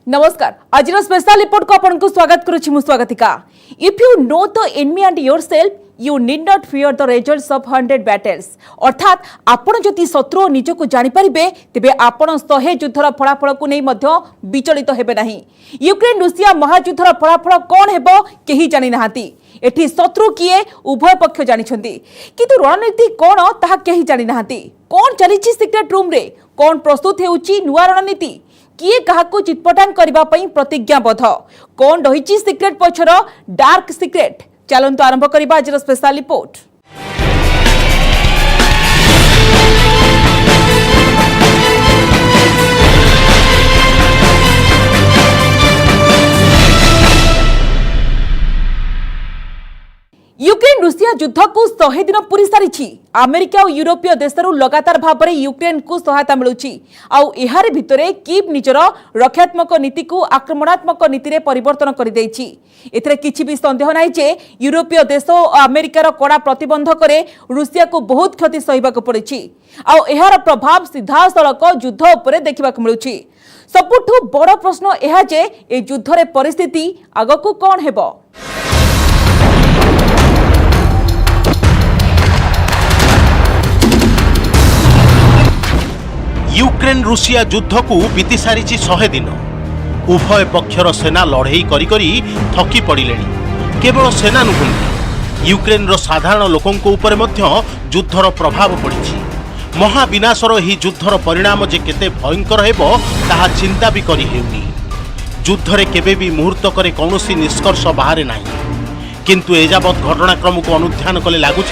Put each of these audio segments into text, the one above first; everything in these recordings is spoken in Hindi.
नमस्कार आज स्पेशल रिपोर्ट को आपको स्वागत करुछि मु स्वागतिका। If you know the enemy and yourself you need not fear the results of 100 battles. अर्थात आपण जति शत्रु निजको जानि परिबे तेबे आपण 100 युद्धर फलाफल को नै मध्य विचलित हेबे नाही। यूक्रेन रूसिया महायुद्धर फलाफल कोन हेबो केही जानि नाहांती। एठी शत्रु किए उभय पक्ष जानि छथि किंतु रणनीति कोन ताहा केही जानि नाहांती। कोन चलिछि सिक्रेट रूम रे, कोन प्रस्तुत हेउछि नुवा रणनीति, किए काहाको चिटपटांग करबा पई प्रतिज्ञाबद्ध, कोन रहिछि सिक्रेट पछर डार्क सिक्रेट। चलंतु आरंभ करिबा आज स्पेशल रिपोर्ट। यूक्रेन रूसिया युद्ध को 100 दिन पूरी सारी। अमेरिका और यूरोपीय देशरू लगातार भाव में यूक्रेन को सहायता मिलुची। आउ एहारे भितरे कीव निजर रक्षात्मक नीति को आक्रमणात्मक नीति रे परिवर्तन कर देइछि। एथरे किछि भी संदेह नाही जे यूरोपीय देश और अमेरिकार कड़ा प्रतिबंधक रे रूसिया को बहुत क्षति सहिबाक पड़िछि। आउ एहार प्रभाव सीधा सड़क युद्ध उपरे देखिबाक मिलुछि। सबुठु बड़ प्रश्न एहा जे ए युद्ध रे परिस्थिति आगकू कोन हेबो। यूक्रेन रूसिया युद्ध को बीती सारी 100 दिन। उभय पक्षर सेना लड़ई करी करी थकी पड़िले। केवल सेना नुहंती यूक्रेन रो साधारण लोकों ऊपर मध्य युद्धर प्रभाव पड़ी। महाविनाशर ही युद्धर परिणाम जे केते भयंकर हेबो ताहा चिंता भी करी हेउनी। युद्ध रे केबे भी मुहूर्तकरे कौनसी निष्कर्ष बाहरे नाही। किंतु एजावत घटनाक्रम को अनुध्यान कले लगुच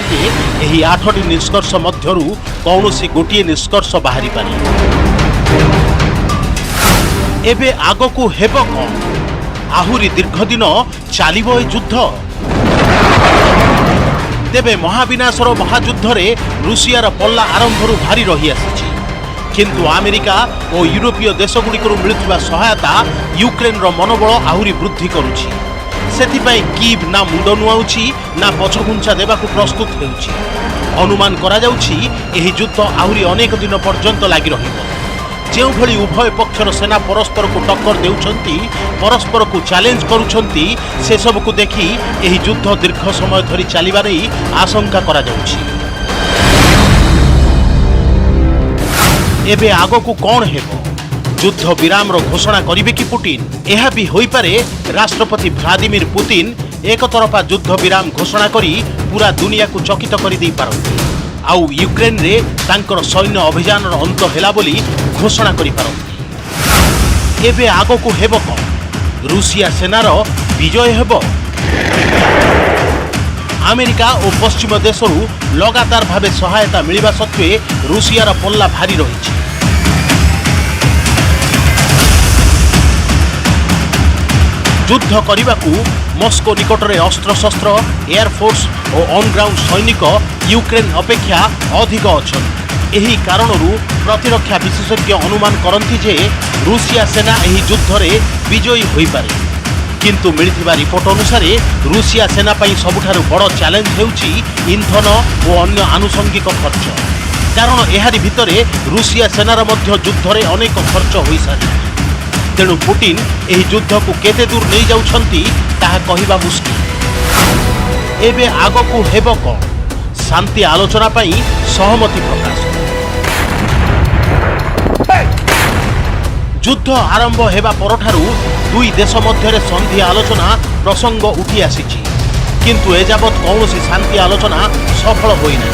एही 8टी निष्कर्ष मध्यरु कौनसी गोटिए निष्कर्ष बाहरी पारे। एबे आगकू हेबो कोन? आहुरी दीर्घ दिन चलिबो ए युद्ध। तेबे महाविनाशर महायुद्ध रे रूसियार पल्ला आरंभरू भारी रही आसी। किंतु अमेरिका और यूरोपीय देशगुड़िकरू मिलुथिबा सहायता यूक्रेन रो मनोबल आहुरी वृद्धि करुछि। सेथिपाई कीव ना मुंड नुआउछि ना पछघुंचा देबाकू प्रस्तुत हेउछि। अनुमान करा जाउछि एही युद्ध आहुरी अनेक दिन पर्यंत लागि रहिबो। जेउ भली उभय पक्षर सेना परस्पर को टक्कर देउछंती, परस्पर को चैलेंज करूछंती, से सब को देखि एही युद्ध दीर्घ समय धरि चलिबा नै आशंका करा जाउछि। एबे आगकू कोन हेबो? युद्ध विराम रो घोषणा करिवे कि पुतिन? यह भी होई पारे राष्ट्रपति व्लादिमीर पुतिन एक तरफा युद्ध विराम घोषणा करी पूरा दुनिया को चकित करि देई पारंती। आउ यूक्रेन रे तांकर सैन्य अभियान रो अंत हेला बोली घोषणा करि पारंती। एबे आगकू हेबो कोन? रूसिया सेनार विजय हेबो? अमेरिका और पश्चिम देशरू लगातार भावे सहायता मिलिबा सत्वे रूसियार पल्ला भारी रहिछि। युद्ध करने मस्को निकटरे अस्त्रशस्त्र, एयरफोर्स और ऑन ग्राउंड सैनिक यूक्रेन अपेक्षा अधिक अच्छा। यही कारणरू प्रतिरक्षा विशेषज्ञ अनुमान करती जे रूसिया सेना यही युद्ध रे विजयी होई पारे। किंतु मिलिथिबा रिपोर्ट अनुसार रूसिया सेना पई सबुठारु बड़ चैलेंज हेउछि इंधन और अन्य आनुषंगिक खर्च। कारण एहारी भितरे रूसिया सेनार मध्य युद्ध रे अनेक खर्च होई सारी। तेणु पुतिन एही युद्ध को केते दूर नहीं जाउछंती ताहा कहिबा मुश्किल। एबे आगकू हेबो कोन? शांति आलोचना पई सहमति प्रकाश। युद्ध आरंभ हेबा परठारु दुई देश मध्यरे संधि आलोचना प्रसंग उठी आसीछि। किंतु एजावत कौनसी शांति आलोचना सफल होई नै।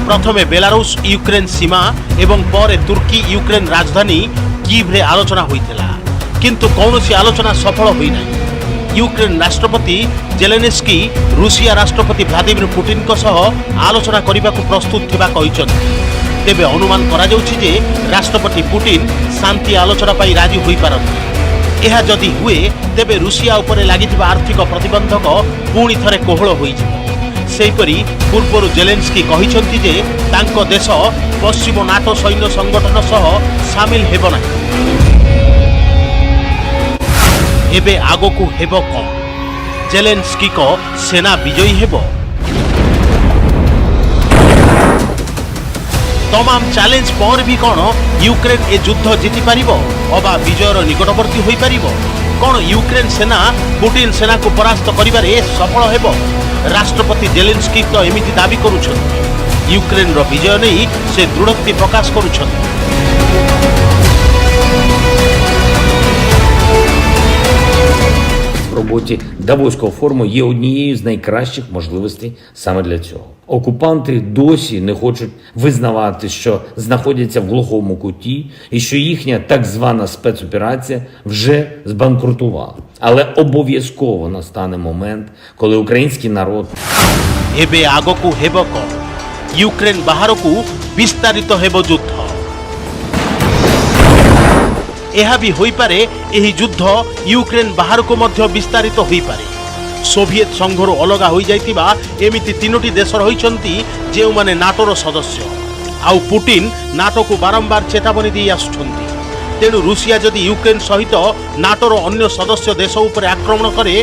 प्रथमे बेलारूस यूक्रेन सीमा एवं पर तुर्की यूक्रेन राजधानी कीव रे आलोचना होइथिला। किंतु कौनसी आलोचना सफल होई नै। यूक्रेन राष्ट्रपति जेलेनिस्की रूसिया राष्ट्रपति व्लादिमीर पुतिन को सह आलोचना करने को प्रस्तुत थिबा कहिसथि। तेबे अनुमान करा जाउछि जे राष्ट्रपति पुतिन शांति आलोचना पाई राजी होई पारନ୍ତି। एहा जदि हुए तेबे रूसिया उपरे लागिथिबा आर्थिक प्रतिबंधक पुणी थरे कोहळ होइजिबो। सेहीपरि पूर्वरु जेलेन्स्की कहिसथि जे तांको देश पश्चिम नाटो सैन्य संगठन सह सामिल हेबो नाही। एबे आगकू हेबो कोन? जेलेन्स्की को सेना विजयी हेबो? तमाम चैलेंज पर भी कौन यूक्रेन ए युद्ध जीति पारिबो अबा विजयर निकटवर्ती होई पारिबो? कौन यूक्रेन सेना पुटिन सेना को परास्त करिबारे सफल हेबो? राष्ट्रपति जेलेंस्की तो एमिति दाबी करूछन। यूक्रेन रो विजय नहीं से दृढ़ोक्ति प्रकाश करूछन। В роботі Давоського форуму є однією з найкращих можливостей саме для цього. Окупанти досі не хочуть визнавати, що знаходяться в глухому куті і що їхня так звана спецоперація вже збанкрутувала. Але обов'язково настане момент, коли український народ एबे आगकू हेबो कौन? यूक्रेन बाहरकू विस्तारित हेबो युद्ध। यह भी होई पारे एही युद्ध यूक्रेन बाहर को मध्य विस्तारित होई पारे। सोवियत संघर अलगा होई जाइतिबा एमिति तीनोटी देश रहिचंती जेउ माने नाटोर सदस्य। आउ पुटिन नाटो को बारंबार चेतावनी दी आसुछंती। तेणु रूसिया जदि यूक्रेन सहित नाटोर अन्य सदस्य देश उपर आक्रमण करे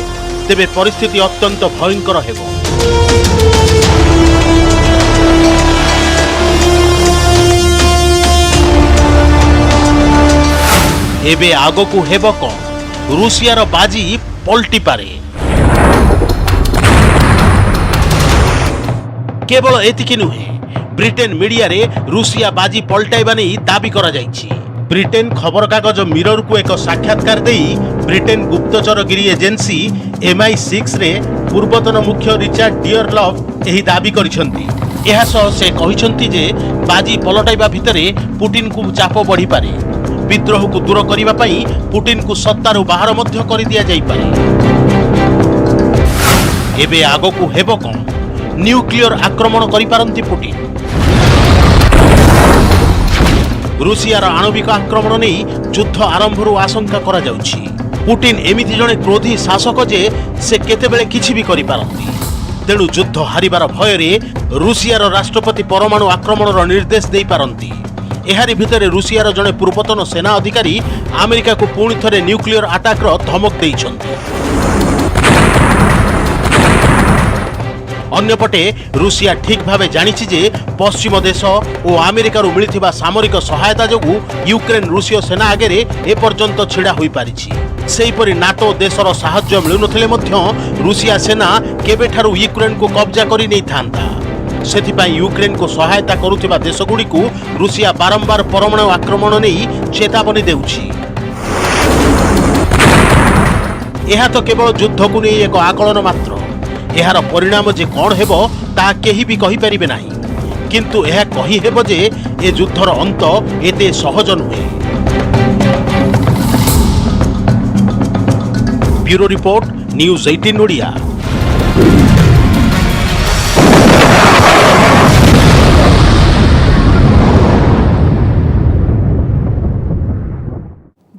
तेबे परिस्थिति अत्यंत भयंकर हेबो। एबे आगकू हेबो कौन? रूसियार बाजी पलटि पारे। केवल एतिकी नुहे, ब्रिटेन मीडिया रे रूसिया बाजी पलटाइबा नहीं दाबी करा जाइछि। ब्रिटेन खबर कागज मिरर को एक साक्षात्कार देई ब्रिटेन गुप्तचरगिरी एजेंसी MI6 रे पूर्वतन मुख्य रिचार्ड डियरलफ एही दाबी करिसंती। एहा सह से कहिसंती जे बाजी पलटाइबा भितरे पुटिन को चाप बढ़ी पारे। विद्रोह को दूर करने पाई पुटिन को सत्तारू बाहर मध्य कर दिया जाई पारे। एबे आगकू हेबो कौन? न्यूक्लियर आक्रमण करि पारंती पुटिन। रूसियार आणविक आक्रमण नहीं युद्ध आरंभरू आशंका करा जाउछि। पुटिन एमिति जणे क्रोधी शासक जे से केतेबेले किछि भी करि पारंती। तेणु युद्ध हारिबार भୟରେ रूसियार राष्ट्रपति परमाणु आक्रमणर निर्देश देई पारंती। एहारी भितरे रूसियार जड़े पूर्वतन सेना अधिकारी अमेरिका को पुणी थरे न्यूक्लियर आटाकर धमक देइछन्ति। अन्यपटे रूसिया ठीक भावे जानिछि जे पश्चिम देश और अमेरिकार मिलिथिबा सामरिक सहायता जोगु यूक्रेन रूसीय सेना आगे एपर्यंत छिड़ा होई पारिछि। सेहीपरि नाटो देशर साहाय्य मिलुनथिले मध्य रूसिया सेना केबेठारु यूक्रेन को कब्जा करि नै थांता। सेथिपाई यूक्रेन को सहायता करुथिबा देशगुड़ी को रूसिया बारंबार परमाणु आक्रमण नहीं चेतावनी देउछि। यह तो केवल युद्ध को नहीं एक आकलन मात्र। यार परिणाम जे कौन हेबो ता केही भी कहि परिबे नाही। किंतु यह कहि हेबो जे ए युद्धर अंत एते सहज नुहे। Bureau report news 18 Odia.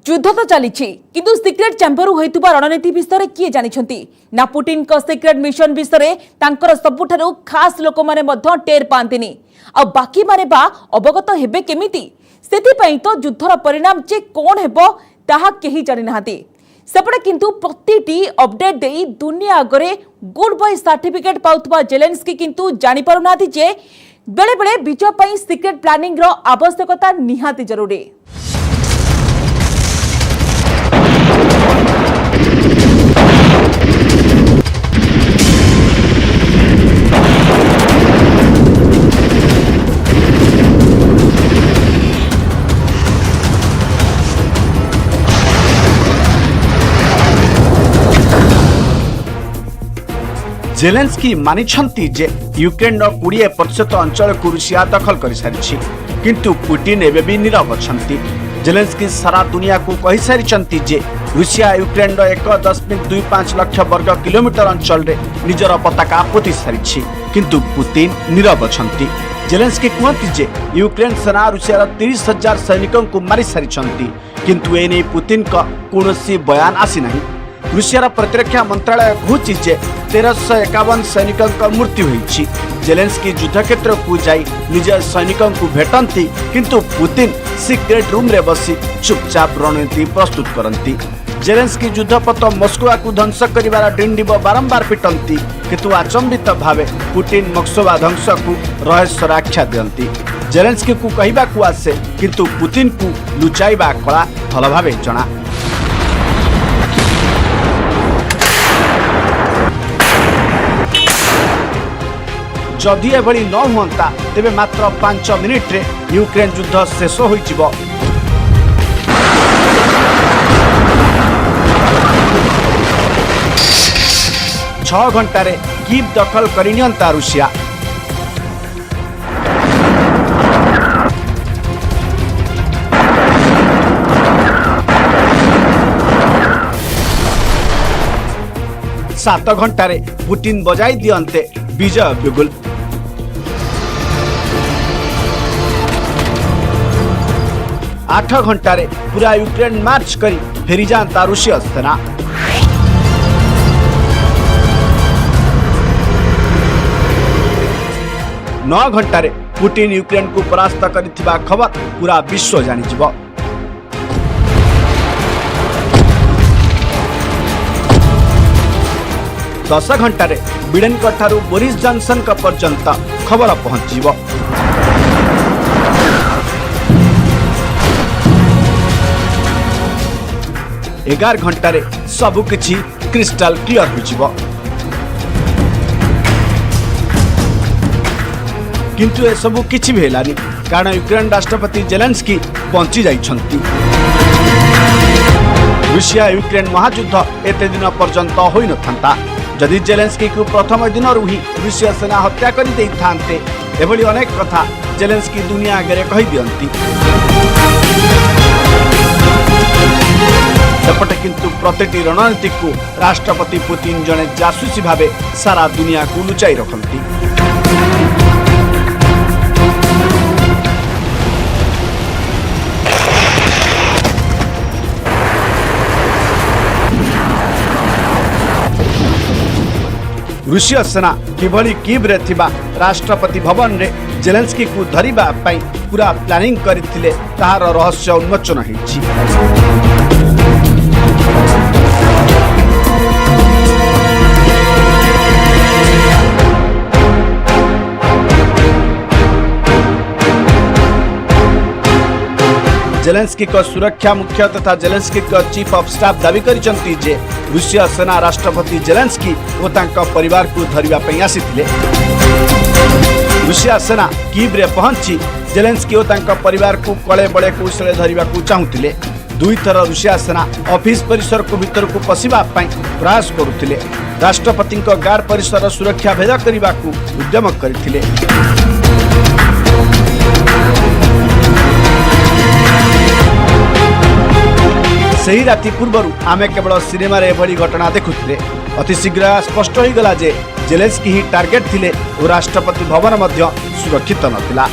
युद्ध तो चली किंतु सिक्रेट चैंबर होइतुबा रणनीति विषय किए जानिछंती ना पुटिन को सिक्रेट मिशन विषय तांकर सबुठारु खास लोक माने मध्य टेर पांतिनी आ बाकी माने बा अवगत हेबे केमिति सेति पई तो युद्धर परिणाम जे कोन हेबो ताहा केही जानि नाहाती। सेपटे किंतु प्रतिटी अपडेट देई दुनिया आगरे गुड बाय सर्टिफिकेट पाउतबा जेलेंस्की किंतु जानि पारु नाथि जे बेले बेले विजय पई सिक्रेट प्लानिंग रो आवश्यकता निहाती जरूरी। जेलेंस्की मानिछंती जे यूक्रेन 20% अंचल को रूसिया दखल कर सारी किंतु पुटिन एवं भी नीरव अछंती। जेलेंस्की सारा दुनिया को कहि सारी जे रूसिया यूक्रेन 1.25 लाख वर्ग किलोमीटर अंचल रे निजर पताका पोति सारी किंतु पुतिन नीरव अछंती। जेलेंस्की कहती जे यूक्रेन सेना रूसिया 30,000 सैनिकों को मारी सारी किंतु एने पुतिन का कौनसी बयान आसी नहीं। रूसिया प्रतिरक्षा मंत्रालय कहूँ जे 1351 सैनिकों का मृत्यु होईछि। जेलेंस्की युद्ध क्षेत्र को जाई निज सैनिकों को भेटंती किंतु पुतिन सिक्रेट रूम रे बसी चुपचाप रणनीति प्रस्तुत करती। जेलेंस्की युद्धपथ मस्कोवा को ध्वंस करिवार डिंडिब बारंबार पिटंती किंतु अचंबित भावे पुतिन मस्कोवा ध्वंस को रहस्य आख्या दियंती। जेलेंस्की को कहबाकू आसे किंतु पुतिन को लुचाइबा कला भल भाव जना। जदि एभली न हुअंता तेबे मात्र 5 मिनिट रे यूक्रेन युद्ध शेष होइजिबो। छह घंटारे कीव दखल करिनियंता रूसिया। सात घंटारे पुतिन बजाई दियंते विजय बिगुल। 8 घंटारे पूरा यूक्रेन मार्च करी फेरी जाता रूसिया सेना। नौ घंटारे पुतिन यूक्रेन को परास्त करिथिबा खबर पूरा विश्व जानिजिबो। दस घंटारे बिडेन ठारू बोरिस जॉनसन पर्यंत खबर पहुंचीबो। एगार घंटारे सबु किछि क्रिस्टल क्लियर होइजिबो। किंतु ए सबु किछि भी हेलानी कारण यूक्रेन राष्ट्रपति जेलेंस्की बंची जाइछंती। रूसिया यूक्रेन महायुद्ध एते दिन पर्यंत होई नथांता जदि जेलेंस्की को प्रथम दिन ही रूसिया सेना हत्या कर दे थांते। एभली अनेक कथा जेलेंस्की दुनिया आगे कहि दियंती। सेपटे किंतु प्रतिटी रणनीति को राष्ट्रपति पुतिन जने जासूसी भावे सारा दुनिया को लुचाई रखंती। रूसिया सेना किभली कीव रे थिबा राष्ट्रपति भवन रे जेलेंस्की को धरिबा पई पूरा प्लानिंग करथिले ताहार रहस्य उन्मोचन हेछि। जेलेंस्की को सुरक्षा मुख्य तथा जेलेंस्की को चीफ ऑफ स्टाफ दावी करिसंती जे रूसिया सेना राष्ट्रपति जेलेंस्की और तांका परिवार को धरिबा पई आसीथिले। रूसिया सेना कीव रे पहुंची जेलेंस्की और तांका परिवार को कळे बळे कौशल धरिबा को चाहुथिले। दुई थर रूसिया सेना ऑफिस परिसर को भीतर को पसिबा पई प्रयास करुथिले। राष्ट्रपति को गार परिसर सुरक्षा भेद करबा को उद्यम करथिले। सही राति पूर्व आमे केवल सिनेमा रे एभली घटना देखुथिले। अति शीघ्र स्पष्ट हो गला जे जेलेंस्की ही टार्गेट थिले और राष्ट्रपति भवन मध्य सुरक्षित नथिला।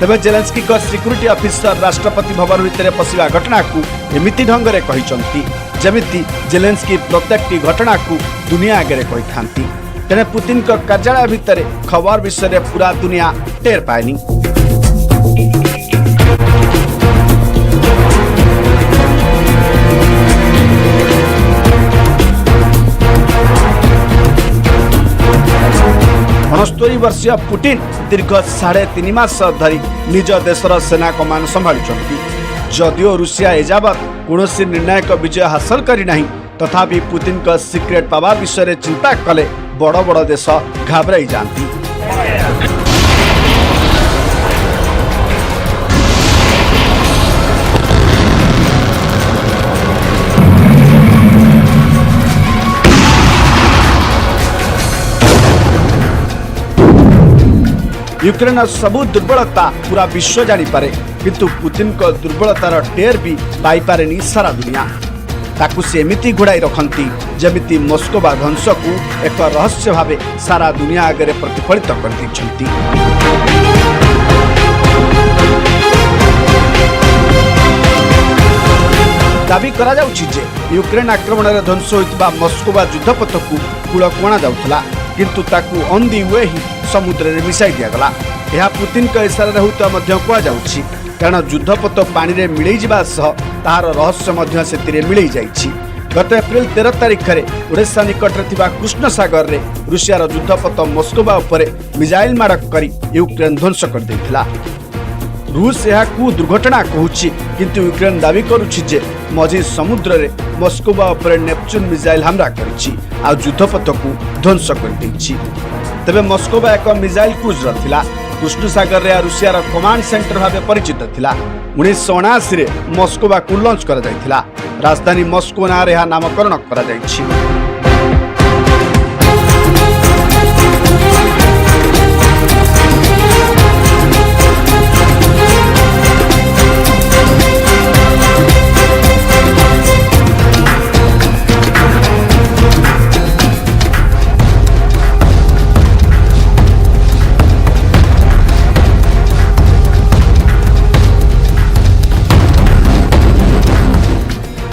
तबे जेलेंस्की को सिक्यूरिटी ऑफिसर राष्ट्रपति भवन भितर पसिबा घटना को एमिति ढंग रे कहिसंती जेमिति जेलेंस्की प्रत्येकटी घटना को दुनिया आगे कहि थांती। तेने पुतिन को कार्यालय भितर खबर विषय रे पूरा दुनिया टेर पाएनी। स्तरी वर्षीय पुतिन दीर्घ 3.5 मास धरी निज देशर सेना कमान संभाळुछंती। जदिओ रूसिया एजावत कौनसी निर्णायक विजय हासिल करी नाही तथापि पुतिन का सिक्रेट पावर विषय चिंता कले बड़ बड़ देश घाबराई जाती। यूक्रेन सबु दुर्बलता पूरा विश्व जानी पारे किंतु पुतिन को दुर्बलतार टेर भी पाई पारेनी सारा दुनिया। ताकू से एमिति घोड़ाई रखंती जमिति मस्कोवा ध्वंस को एक रहस्य भावे सारा दुनिया आगे प्रतिफलित कर दैछंती। दाबी करा जाउछि जे यूक्रेन आक्रमण रे ध्वंस होइतबा मस्कोवा युद्धपथ को कूल कोणा जाउथला किंतु ताकू ऑन दी वे ही समुद्र रे मिसाई दिया गला। यह पुतिन का इशारा होता मध्य कुआ जाउछि कारण युद्धपथ पानी रे मिलई जिबा सह तार रहस्य मध्य सेतिरे मिलई जाइछि। गत एप्रिल 13 तारिख रे ओडिशा निकट रे थिबा कृष्ण सागर रे रूसिया रो युद्धपथ मस्कोवा उपरे मिसाइल मारक करी यूक्रेन ध्वंस कर दैथिला। रूस यह दुर्घटना कहूछि किंतु यूक्रेन दाबी करुछि जे मझी समुद्र रे मस्कोवा उपर नेपच्यून मिसाइल हमला करिछि आ युद्धपथ को ध्वंस कर दैछि। तबे मस्कोवा एक मिसाइल क्रूजर थिला। कृष्ण सागर रे रूसियार कमांड सेंटर भाबे परिचित थिला। 1979 रे मस्कोवा को लॉन्च करा जायथिला। राजधानी मस्को ना रे नामकरण करा जायछि।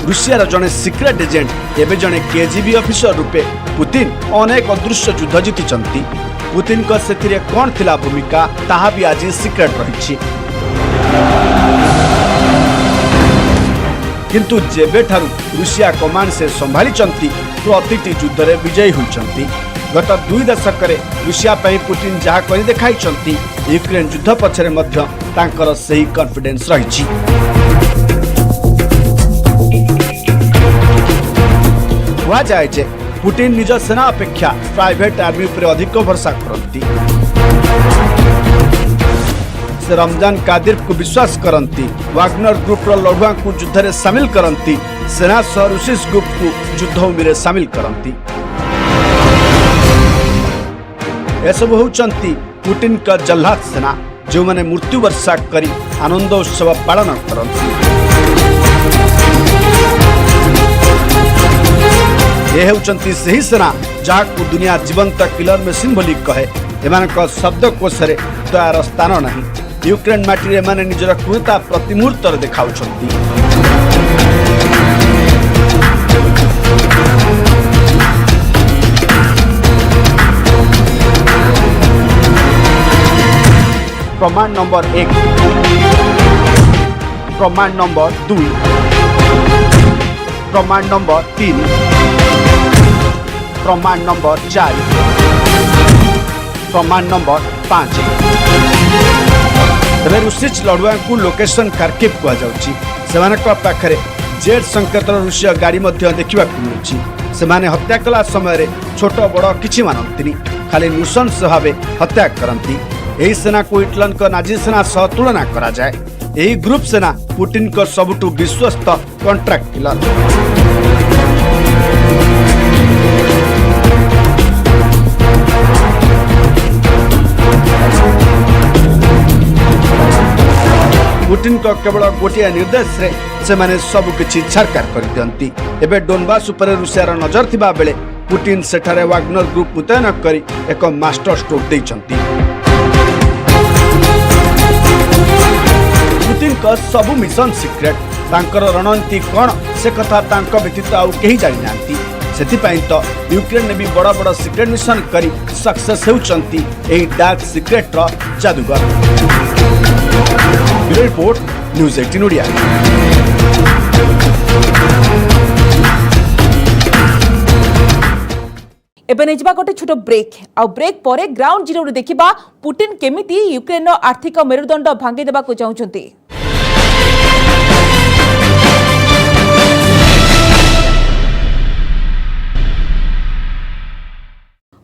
रूसियार जड़े सिक्रेट एजेंट एवं जड़े केजीबी ऑफिसर रूपे पुतिन अनेक अदृश्य युद्ध जीति। पुतिन को सेथिरे कौन थिला भूमिका ताहा भी आज सिक्रेट रही। किंतु जेबे ठारू रूसिया कमांड से संभाली प्रतिटी युद्ध रे विजयी होइछंती। गत 2 दशक रे रूसिया पई पुतिन जहा करि देखाइछंती यूक्रेन युद्ध पछरे मध्य तांकर सही कॉन्फिडेंस रहिछि। हुआ जाए जे पुतिन निज सेना अपेक्षा प्राइवेट आर्मी पर अधिक भरोसा करती। से रमजान कादिर को विश्वास करती। वाग्नर ग्रुप रो लड़ुआ को युद्ध रे शामिल करती। सेना सह रूसी ग्रुप को युद्धभूमि रे शामिल करती। एसबू होउचंती पुतिन का जल्लाद सेना जो माने मृत्यु वर्षा करी आनंद उत्सव पालन करती। ये हेउचंती सही सेना जहाँ को दुनिया जीवंत किलर मेसिन बोली कहे। एमानक शब्दकोश रे तयार स्थान नहीं। यूक्रेन माटी एमाने निजर क्रूरता प्रति मुहूर्त देखाउछंती। प्रमाण नंबर 1, प्रमाण नंबर 2, प्रमाण नंबर 3, प्रमाण नंबर 4, प्रमाण नंबर 5। तबे रूसी लड़ुआ को लोकेशन खार्किव कह जाउछि। जेट संकेतर रूसीय गाड़ी देखा मिलूँ। से हत्या कला समय छोट बड़ किछि मानन्तिनी, खाली नृशंस भाव हत्या करती। यही सेना को इटलन को नाजी सेना सह तुलना करा जाए। यही ग्रुप सेना पुतिन को सबुठु विश्वस्त कॉन्ट्रैक्ट किलर। पुतिन को केवल गोटे निर्देश रे से माने सब किछि छरकार कर दियंती। एबे डोनबास उपर रूसियार नजर थिबा बेले पुतिन सेठारे वाग्नर ग्रुप मुतयन करी एक मास्टर स्ट्रोक दैछंती। पुतिन को सब मिशन सिक्रेट तांकर रणनीति कोन से कथा तांको व्यतीत आउ केही जानि नांती। सेथिपाई तो यूक्रेन ने भी बड़ बड़ सिक्रेट मिशन करी सक्सेस हेउचंती एही डार्क सिक्रेट रो जादूगर। Report news 18 Odia. एबे नेजबा गोटे छोट ब्रेक आ ब्रेक परे ग्राउंड जीरो रे देखिबा पुतिन केमिति यूक्रेन रो आर्थिक मेरुदंड भांगी देबा को चाहुचंती।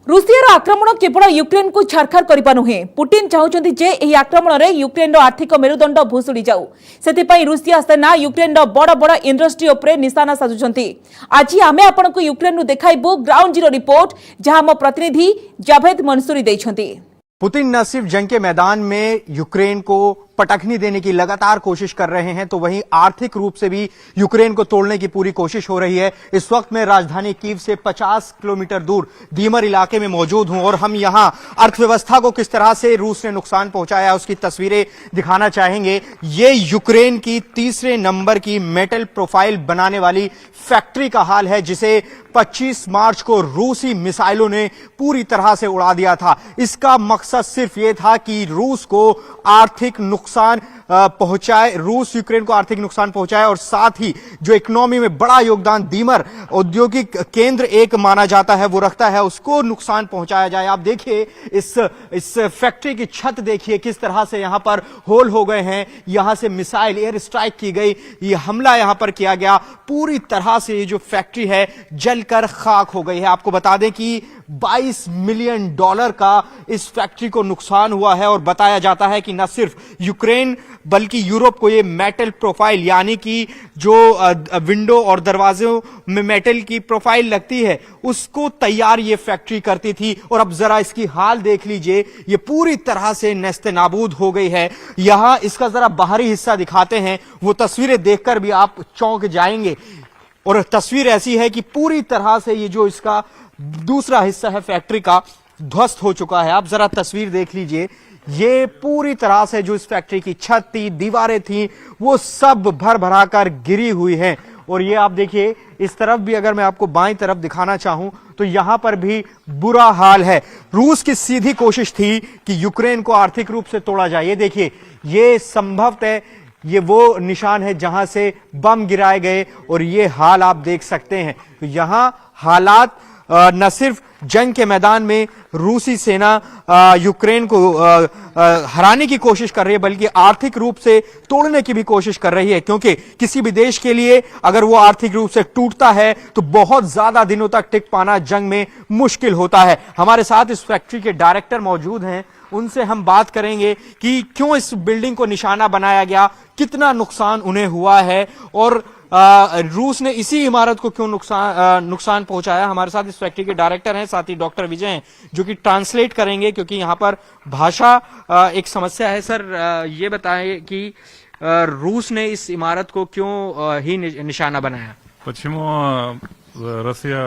रूसियार आक्रमण केवल यूक्रेन को छारखार करपा नुहे। पुतिन चाहूचंती जे एही आक्रमण रे यूक्रेन रो आर्थिक मेरुदंड भूसुड़ी जाऊ। सेतिपई रूसिया सेना यूक्रेन रो बड़ बड़ इंडस्ट्री उपरे निशाना साजुचंती। आज आमे आपन को यूक्रेन नु देखाइबो ग्राउंड जीरो रिपोर्ट जहां हम प्रतिनिधि जावेद मंसूरी दैछंती। पुतिन न सिर्फ जंग के मैदान में यूक्रेन को पटखनी देने की लगातार कोशिश कर रहे हैं, तो वहीं आर्थिक रूप से भी यूक्रेन को तोड़ने की पूरी कोशिश हो रही है। इस वक्त मैं राजधानी कीव से 50 किलोमीटर दूर दीमर इलाके में मौजूद हूं और हम यहां अर्थव्यवस्था को किस तरह से रूस ने नुकसान पहुंचाया उसकी तस्वीरें दिखाना चाहेंगे। ये यूक्रेन की 3रे नंबर की मेटल प्रोफाइल बनाने वाली फैक्ट्री का हाल है, जिसे 25 मार्च को रूसी मिसाइलों ने पूरी तरह से उड़ा दिया था। इसका मकसद सिर्फ ये था कि रूस को आर्थिक नुकसान पहुंचाए, रूस यूक्रेन को आर्थिक नुकसान पहुंचाए और साथ ही जो इकोनॉमी में बड़ा योगदान दीमर औद्योगिक केंद्र एक माना जाता है वो रखता है, उसको नुकसान पहुंचाया जाए। आप देखिए इस फैक्ट्री की छत देखिए किस तरह से यहां पर होल हो गए हैं, यहां से मिसाइल एयर स्ट्राइक की गई, ये हमला यहां पर किया गया, पूरी तरह से ये जो फैक्ट्री है जलकर खाक हो गई है। आपको बता दें कि $22 मिलियन का इस फैक्ट्री को नुकसान हुआ है और बताया जाता है कि न सिर्फ यूक्रेन बल्कि यूरोप को ये मेटल प्रोफाइल यानी कि जो विंडो और दरवाजों में मेटल की प्रोफाइल लगती है उसको तैयार ये फैक्ट्री करती थी। और अब जरा इसकी हाल देख लीजिए, ये पूरी तरह से नेस्तनाबूद हो गई है। यहां इसका जरा बाहरी हिस्सा दिखाते हैं, वो तस्वीरें देखकर भी आप चौंक जाएंगे। और तस्वीर ऐसी है कि पूरी तरह से ये जो इसका दूसरा हिस्सा है फैक्ट्री का ध्वस्त हो चुका है। आप जरा तस्वीर देख लीजिए, ये पूरी तरह से जो इस फैक्ट्री की छत थी, दीवारें थी, वो सब भर भरा कर गिरी हुई हैं। और ये आप देखिए इस तरफ भी अगर मैं आपको बाईं तरफ दिखाना चाहूं तो यहां पर भी बुरा हाल है। रूस की सीधी कोशिश थी कि यूक्रेन को आर्थिक रूप से तोड़ा जाए। ये देखिए, ये संभवतः ये वो निशान है जहां से बम गिराए गए और ये हाल आप देख सकते हैं। तो यहां हालात न सिर्फ जंग के मैदान में रूसी सेना यूक्रेन को हराने की कोशिश कर रही है बल्कि आर्थिक रूप से तोड़ने की भी कोशिश कर रही है, क्योंकि किसी भी देश के लिए अगर वो आर्थिक रूप से टूटता है तो बहुत ज्यादा दिनों तक टिक पाना जंग में मुश्किल होता है। हमारे साथ इस फैक्ट्री के डायरेक्टर मौजूद हैं, उनसे हम बात करेंगे कि क्यों इस बिल्डिंग को निशाना बनाया गया, कितना नुकसान उन्हें हुआ है और रूस ने इसी इमारत को क्यों नुकसान पहुंचाया। हमारे साथ इस फैक्ट्री के डायरेक्टर हैं, साथ ही डॉक्टर विजय हैं जो कि ट्रांसलेट करेंगे क्योंकि यहाँ पर भाषा एक समस्या है। सर ये बताएं कि रूस ने इस इमारत को क्यों ही निशाना बनाया? Почему Россия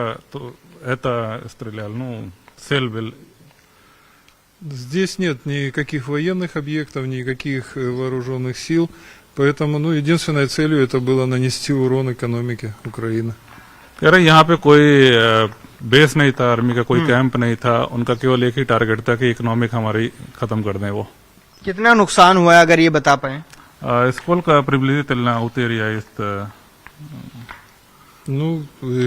это стрелял? Ну, цель был. Здесь нет никаких военных объектов, никаких вооруженных сил, поэтому, единственной целью это было нанести урон экономике Украины. कह रहे यहाँ पे कोई बेस नहीं था, आर्मी का कोई कैंप नहीं था, उनका केवल एक ही टारगेट था कि इकोनॉमिक हमारी खत्म कर दें। वो कितना नुकसान हुआ है अगर ये बता पाए? Сколько приблизительно утеря есть?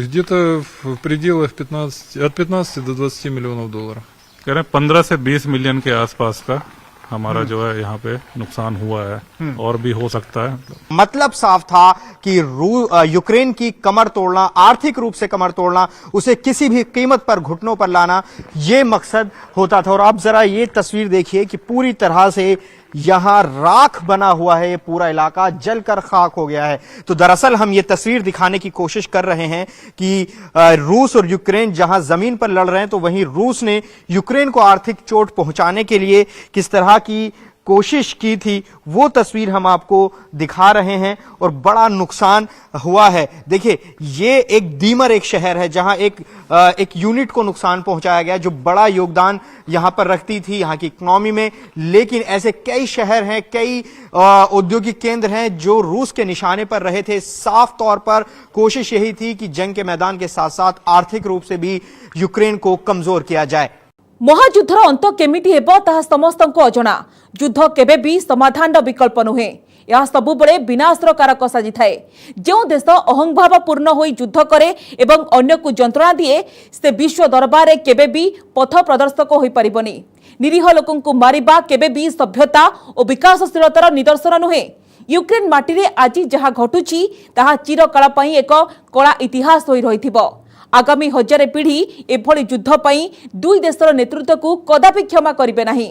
Где-то в пределах от 15 до 20 миллионов долларов. कह रहे हैं 15 से 20 मिलियन के आसपास का हमारा जो है यहाँ पे नुकसान हुआ है और भी हो सकता है। मतलब साफ था कि यूक्रेन की कमर तोड़ना, आर्थिक रूप से कमर तोड़ना, उसे किसी भी कीमत पर घुटनों पर लाना, ये मकसद होता था। और आप जरा ये तस्वीर देखिए कि पूरी तरह से यहां राख बना हुआ है, ये पूरा इलाका जलकर खाक हो गया है। तो दरअसल हम ये तस्वीर दिखाने की कोशिश कर रहे हैं कि रूस और यूक्रेन जहां जमीन पर लड़ रहे हैं तो वहीं रूस ने यूक्रेन को आर्थिक चोट पहुंचाने के लिए किस तरह की कोशिश की थी, वो तस्वीर हम आपको दिखा रहे हैं। और बड़ा नुकसान हुआ है। देखिए, ये एक दीमर एक शहर है जहां एक यूनिट को नुकसान पहुंचाया गया जो बड़ा योगदान यहां पर रखती थी यहां की इकोनॉमी में। लेकिन ऐसे कई शहर हैं, कई औद्योगिक केंद्र हैं जो रूस के निशाने पर रहे थे। साफ तौर पर कोशिश यही थी कि जंग के मैदान के साथ साथ आर्थिक रूप से भी यूक्रेन को कमजोर किया जाए। महायुद्धर अंत केमिति हेबो ताहा समस्तंको अजଣା। युद्ध केबे भी समाधान विकल्प नुहे, यह सबुबले विनाशर कारक साजी थाए। जो देश अहंभावपूर्ण होई युद्ध करे एवं अन्य को जंत्रणा दिए से विश्व दरबार में केबे भी पथ प्रदर्शक होई परिबनी। निरीह लोकंकु मारिबा केबे भी सभ्यता और विकासशीलतार निदर्शन नुहे। यूक्रेन माटी रे आज जहाँ घटुची ताहा चिरकाल पई एक कला इतिहास होई रहिथिबो। आगामी हजार पीढ़ी एभली युद्ध पई दुई देशर नेतृत्व को कदापि क्षमा करिबे नाही,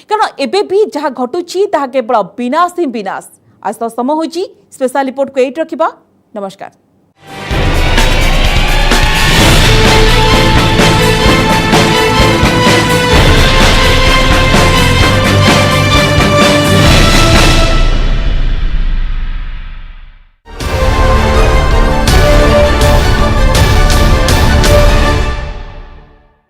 कारण एबे भी जहाँ घटुची ताहा केवल विनाश ही विनाश। आज तो समय होची स्पेशल रिपोर्ट को एट रखिबा। नमस्कार।